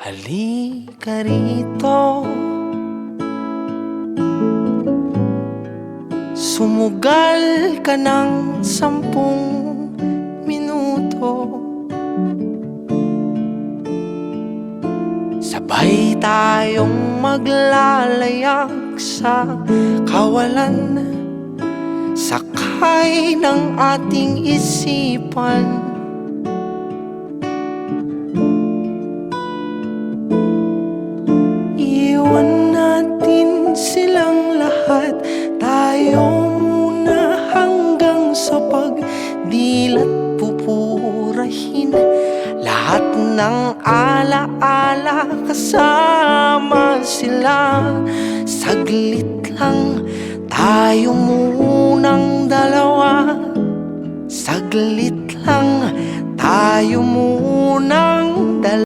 Halika rito, sumugal ka ng 10 minuto. Sabay tayong maglalayag sa kawalan, sakay ng ating isipan. Iwan natin silang lahat, tayo muna hanggang sa pagdilat. Pupurahin lahat ng alaala, kasama sila. Saglit lang, tayo munang dalawa. Saglit lang, tayo munang dalawa.